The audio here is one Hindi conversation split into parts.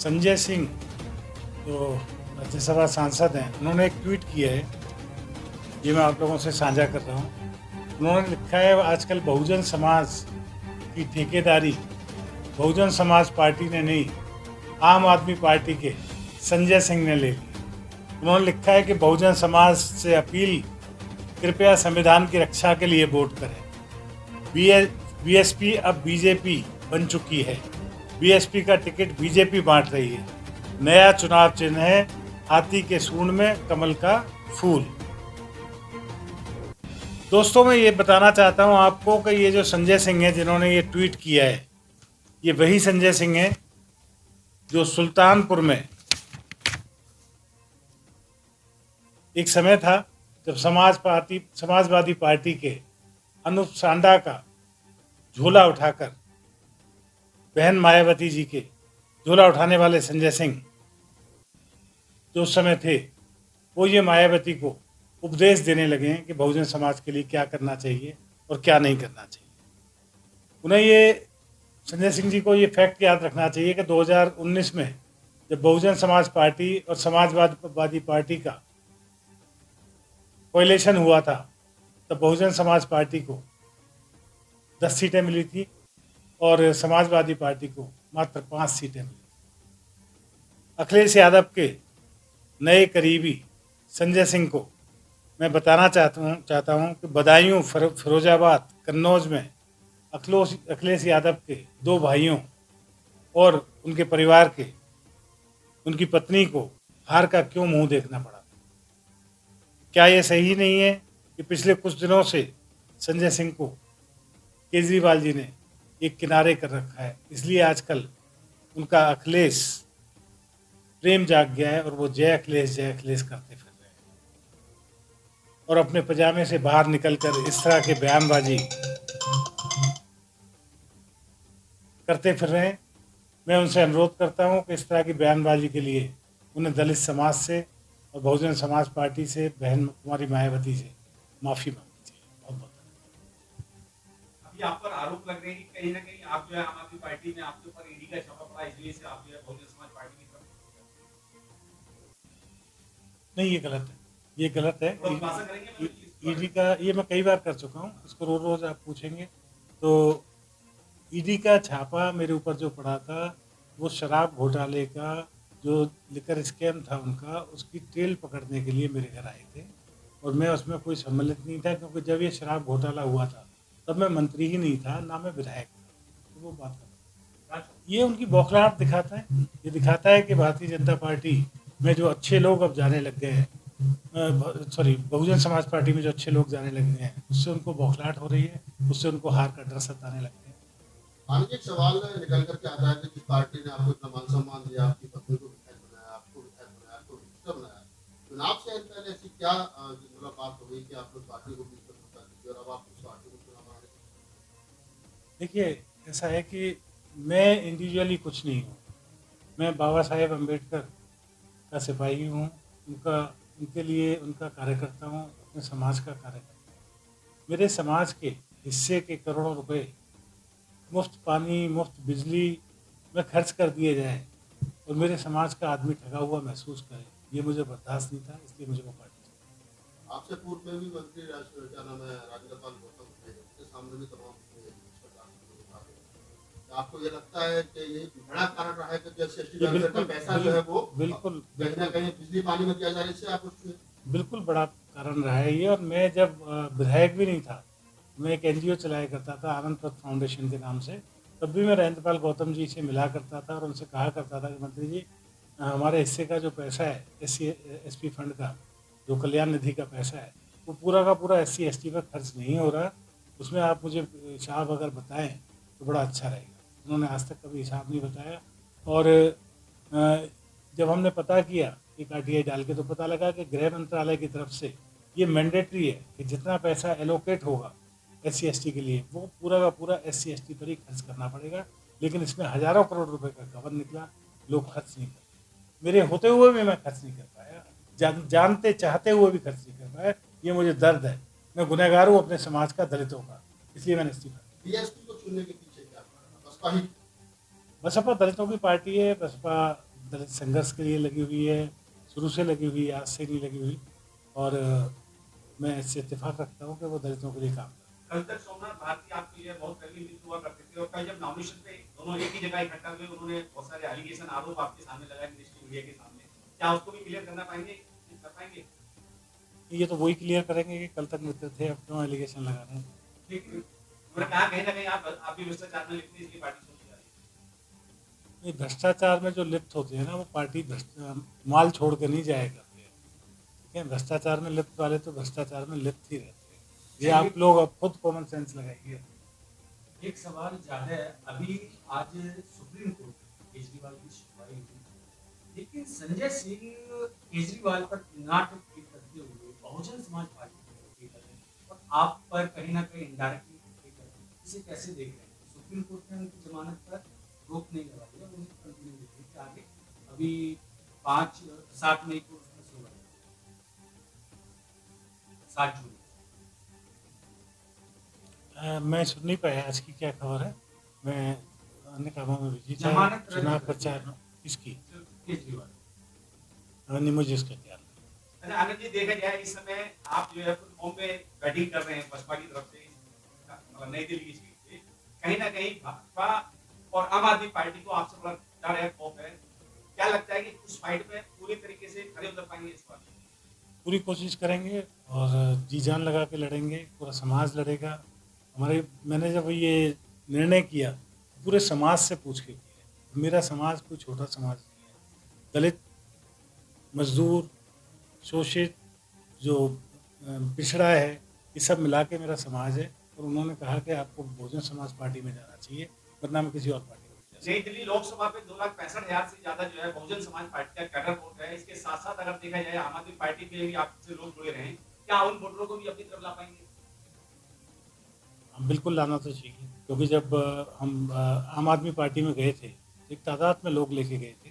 संजय सिंह जो राज्यसभा सांसद हैं, उन्होंने एक ट्वीट किया है, ये मैं आप लोगों से साझा कर रहा हूँ। उन्होंने लिखा है, आजकल बहुजन समाज की ठेकेदारी बहुजन समाज पार्टी ने नहीं, आम आदमी पार्टी के संजय सिंह ने ले ली। उन्होंने लिखा है कि बहुजन समाज से अपील, कृपया संविधान की रक्षा के लिए वोट करें। बीएसपी अब बीजेपी बन चुकी है। बीएसपी का टिकट बीजेपी बांट रही है। नया चुनाव चिन्ह है हाथी के सूंड में कमल का फूल। दोस्तों, मैं ये बताना चाहता हूं आपको कि ये जो संजय सिंह है जिन्होंने ये ट्वीट किया है, ये वही संजय सिंह है जो सुल्तानपुर में एक समय था जब समाजवादी पार्टी के अनूप सांडा का झोला उठाकर बहन मायावती जी के झोला उठाने वाले संजय सिंह जो उस समय थे, वो ये मायावती को उपदेश देने लगे हैं कि बहुजन समाज के लिए क्या करना चाहिए और क्या नहीं करना चाहिए। उन्हें ये संजय सिंह जी को ये फैक्ट याद रखना चाहिए कि 2019 में जब बहुजन समाज पार्टी और समाजवादी पार्टी का कोएलिशन हुआ था, तब बहुजन समाज पार्टी को 10 सीटें मिली थी और समाजवादी पार्टी को मात्र 5 सीटें मिली। अखिलेश यादव के नए करीबी संजय सिंह को मैं बताना चाहता हूं कि बदायूं, फिरोजाबाद, कन्नौज में अखिलेश यादव के 2 भाइयों और उनके परिवार के, उनकी पत्नी को हार का क्यों मुंह देखना पड़ा? क्या ये सही नहीं है कि पिछले कुछ दिनों से संजय सिंह को केजरीवाल जी ने एक किनारे कर रखा है, इसलिए आजकल उनका अखिलेश प्रेम जाग गया है और वो जय अखिलेश करते फिर रहे हैं और अपने पजामे से बाहर निकलकर इस तरह के बयानबाजी करते फिर रहे हैं। मैं उनसे अनुरोध करता हूं कि इस तरह की बयानबाजी के लिए उन्हें दलित समाज से और बहुजन समाज पार्टी से बहन कुमारी मायावती से माफ़ी मांगनी चाहिए। बहुत बहुत अभी आप पर आरोप लग रहे हैं कि कहीं ना कहीं आप जो है आम आदमी पार्टी में आपके ऊपर ईडी का छापा पड़ा, इसलिए से आप जो है बहुजन समाज पार्टी की तरफ नहीं, ये गलत है, ये गलत है। खुलासा करेंगे। ईडी का ये मैं कई बार कर चुका हूँ, इसको रोज रोज आप पूछेंगे तो ईडी का छापा मेरे ऊपर जो पड़ा था वो शराब घोटाले का जो लिकर स्कैम था उनका, उसकी ट्रेल पकड़ने के लिए मेरे घर आए थे और मैं उसमें कोई सम्मिलित नहीं था, क्योंकि जब ये शराब घोटाला हुआ था तब मैं मंत्री ही नहीं था, ना मैं विधायक था। तो वो बात है, ये उनकी बौखलाहट दिखाता है। ये दिखाता है कि भारतीय जनता पार्टी में जो अच्छे लोग अब जाने लग गए हैं, बहुजन समाज पार्टी में जो अच्छे लोग जाने लग गए हैं, उससे उनको बौखलाहट हो रही है, उससे उनको हार का डर सताने लग गया है। एक सवाल निकल करके आता है कि जिस पार्टी ने आपको इतना मान सम्मान दिया, आपकी पत्नी को विधायक बनाया, आपको विधायक बनाया, आपको मिनिस्टर बनाया, चुनाव से पहले ऐसी क्या मतलब बात हो गई कि आप लोग पार्टी को बीच में धोखा दीजिए और अब आप उस पार्टी को चुनाव बनाने? देखिए, ऐसा है कि मैं इंडिविजुअली कुछ नहीं हूँ। मैं बाबा साहेब अम्बेडकर का सिपाही हूँ, उनके लिए उनका कार्यकर्ता हूँ, अपने समाज का कार्यकर्ता हूँ। मेरे समाज के हिस्से के करोड़ों रुपए मुफ्त पानी, मुफ्त बिजली में खर्च कर दिए जाए और मेरे समाज का आदमी ठगा हुआ महसूस करे, ये मुझे बर्दाश्त नहीं था, इसलिए मुझे वो पार्टी चाहिए। आपसे पूर्व में भी मंत्री क्या नाम है राजगोपाल गौतम थे, उसके सामने भी तमाम आपको ये लगता है कि ये बड़ा कारण रहा है कि जैसे का पैसा जो है वो बिल्कुल कहीं ना कहीं बिजली पानी में दिया जा रहा है, आप उसमें बिल्कुल बड़ा कारण रहा है ये। और मैं जब विधायक भी नहीं था, मैं एक एनजीओ चलाया करता था आनंद पथ फाउंडेशन के नाम से, तब भी मैं राजेंद्रपाल गौतम जी से मिला करता था और उनसे कहा करता था कि मंत्री जी, हमारे हिस्से का जो पैसा है SC/ST फंड का, जो कल्याण निधि का पैसा है, वो पूरा का पूरा SC/ST पर खर्च नहीं हो रहा, उसमें आप मुझे हिसाब अगर बताएं तो बड़ा अच्छा रहेगा। उन्होंने आज तक कभी हिसाब नहीं बताया और जब हमने पता किया एक RTI डाल के, तो पता लगा कि गृह मंत्रालय की तरफ से ये मैंडेटरी है कि जितना पैसा एलोकेट होगा SC/ST के लिए, वो पूरा का पूरा SC/ST पर ही खर्च करना पड़ेगा। लेकिन इसमें हज़ारों करोड़ रुपए का गबन निकला, लोग खर्च नहीं करते। मेरे होते हुए भी मैं खर्च नहीं कर पाया, जानते चाहते हुए भी खर्च नहीं कर पाया। ये मुझे दर्द है, मैं गुनहगार हूँ अपने समाज का, दलितों का, इसलिए मैंने इस्तीफा दिया। बीएसपी को चुनने के पीछे क्या बसपा ही? बसपा दलितों की पार्टी है, बसपा दलित संघर्ष के लिए लगी हुई है, शुरू से लगी हुई है, आज से नहीं लगी हुई। और मैं इससे इत्तेफाक रखता हूँ कि वो दलितों के लिए काम करे। कल तक सोमनाथ भारती आपके लिए बहुत करीबी मित्र हुआ करते थे और कल जब नॉमिनेशन पे दोनों एक ही जगह इकट्ठा हुए, उन्होंने बहुत सारे एलिगेशन आरोप आपके सामने लगाए मिनिस्ट्री मीडिया के सामने, क्या उसको भी क्लियर करना पाएंगे, कर पाएंगे? ये तो वही क्लियर करेंगे कि कल तक मित्र थे, अब क्यों एलिगेशन लगा रहे हैं। लेकिन उन्होंने कहा कहीं ना कहीं आप भी भ्रष्टाचार में लिखते हैं, इसलिए पार्टी छोड़ी जा रही है। ये भ्रष्टाचार में जो लिप्त होते हैं ना, वो पार्टी माल छोड़ के नहीं जाया करते हैं। ठीक है, भ्रष्टाचार में लिप्त वाले तो भ्रष्टाचार में लिप्त ही रहते हैं। ये आप लोग अब खुद कॉमन सेंस लगाइए। एक सवाल ज्यादा है, अभी आज सुप्रीम कोर्ट केजरीवाल की सुनवाई हुई, लेकिन संजय सिंह केजरीवाल पर नाटक करते हुए बहुजन समाज पार्टी की कर रहे हैं और आप पर कहीं ना कहीं इनडायरेक्टली कर रहे हैं, इसे कैसे देख रहे हैं? सुप्रीम कोर्ट ने उनकी जमानत पर रोक नहीं लगाई है, उन्हें कंटिन्यू देखिए कि आगे अभी 7 मई को उसमें सुनवाई, 7 जून। मैं सुन नहीं पाया आज की क्या खबर है, मैं अन्य कामों में बिजी था। जमानत चुनाव प्रचार किसकी? केजरीवाल नहीं, मुझे इसका ख्याल नहीं। अच्छा आनंद जी, देखा जाए इस समय आप जो है फॉर्म पे बैटिंग कर रहे हैं बसपा की तरफ से, मतलब नई दिल्ली की सीट से, कहीं ना कहीं भाजपा और आम आदमी पार्टी को आपसे बड़ा डर है, खौफ है। क्या लगता है कि उस फाइट में पूरी तरीके से खड़े उतर पाएंगे इस बार? पूरी कोशिश करेंगे और जी जान लगा के लड़ेंगे, पूरा समाज लड़ेगा। मैंने जब ये निर्णय किया पूरे समाज से पूछ के किया। मेरा समाज कोई छोटा समाज नहीं है, दलित, मजदूर, शोषित, जो पिछड़ा है, ये सब मिला के मेरा समाज है। और उन्होंने कहा कि आपको बहुजन समाज पार्टी में जाना चाहिए, वरना मैं किसी और पार्टी में नहीं जा सकता। नई दिल्ली लोकसभा पे 2,65,000 से ज्यादा जो है बहुजन समाज पार्टी का कैडर वोट है। इसके साथ साथ अगर देखा जाए आम आदमी पार्टी के भी आपसे लोग जुड़े रहे, क्या उन वोटरों को भी अपनी तरफ ला पाएंगे? हम बिल्कुल लाना तो चाहिए, क्योंकि जब हम आम आदमी पार्टी में गए थे, एक तादाद में लोग लेके गए थे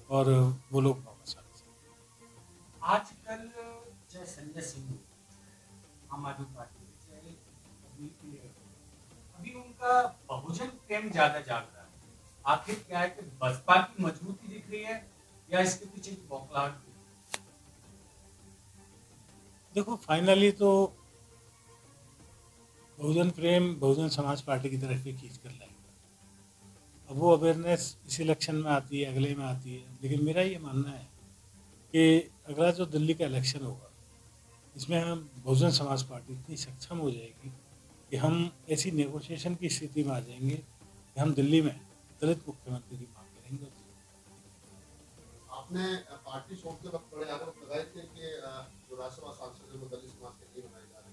और वो लोग वापस आ गए। आजकल चाहे संजय सिंह हो आम आदमी पार्टी में, चाहे अभी उनका बहुजन प्रेम ज्यादा जाग रहा है। आखिर क्या है कि बसपा की मजबूती दिख रही है या इसके पीछे की बौखलाहट दिख रही है? देखो, फाइनली तो बहुजन प्रेम बहुजन समाज पार्टी की तरफ ही खींच कर लाएगा। अब वो अवेयरनेस इस इलेक्शन में आती है, अगले में आती है, लेकिन मेरा ये मानना है कि अगला जो दिल्ली का इलेक्शन होगा, इसमें हम बहुजन समाज पार्टी इतनी सक्षम हो जाएगी कि हम ऐसी नेगोशिएशन की स्थिति में आ जाएंगे कि हम दिल्ली में दलित मुख्यमंत्री की मांग करेंगे। आपने पार्टी छोड़ते वक्त बड़े आरोप लगाए थे कि जो राज्यसभा सांसद है वो दलित समाज के नहीं बनाए जा रहे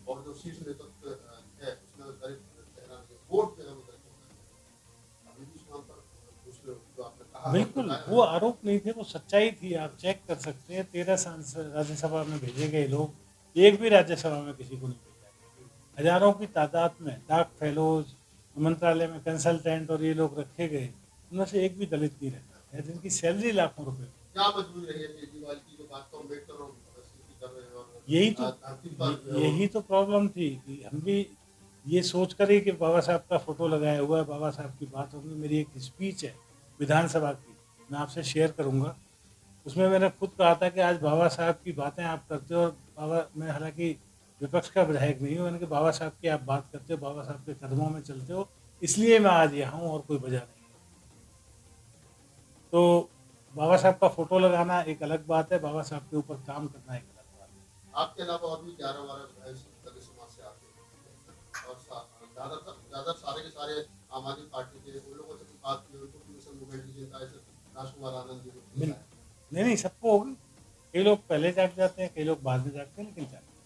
और जो शीर्ष नेतृत्व है उसमें दलित चेहरा नहीं, वोट जो है वो दलित होता है। अभी भी इस नाम पर दूसरे जो आपने कहा, बिल्कुल, वो आरोप नहीं थे, वो सच्चाई थी। आप चेक कर सकते हैं, 13 सांसद राज्यसभा में भेजे गए लोग, एक भी राज्यसभा में किसी को नहीं भेजा गया। हजारों की तादाद में डाक फेलोज, मंत्रालय में कंसल्टेंट और ये लोग रखे गए, उनमें से एक भी दलित नहीं रहता है, जिनकी सैलरी लाखों रुपए। क्या मजबूरी रही है केजरीवाल की जो बात को अम्बेडकर और कर रहे हैं? और यही तो प्रॉब्लम थी कि हम भी ये सोच कर ही कि बाबा साहब का फोटो लगाया हुआ है, बाबा साहब की बात होगी। मेरी एक स्पीच है विधानसभा की, मैं आपसे शेयर करूंगा। उसमें मैंने खुद कहा था कि आज बाबा साहब की बातें आप करते हो, और बाबा, मैं हालांकि विपक्ष का विधायक नहीं हूँ, मैंने कहा बाबा साहब की आप बात करते हो, बाबा साहब के कदमों में चलते हो, इसलिए मैं आज यहाँ हूँ और कोई वजह नहीं है। तो बाबा साहब का फोटो लगाना एक अलग बात है, बाबा साहब के ऊपर काम करना एक अलग बात है। आपके अलावा और भी 11-12 दलित समाज से आते हैं और ज्यादा सारे के सारे आम आदमी पार्टी के, उन लोगों से भी बात की, उनको कमीशन मूवमेंट की चिंता है, राजकुमार आनंद जी को। नहीं, सबको होगी। कई लोग पहले जाग जाते हैं, कई लोग बाद में जागते हैं, लेकिन जागते हैं।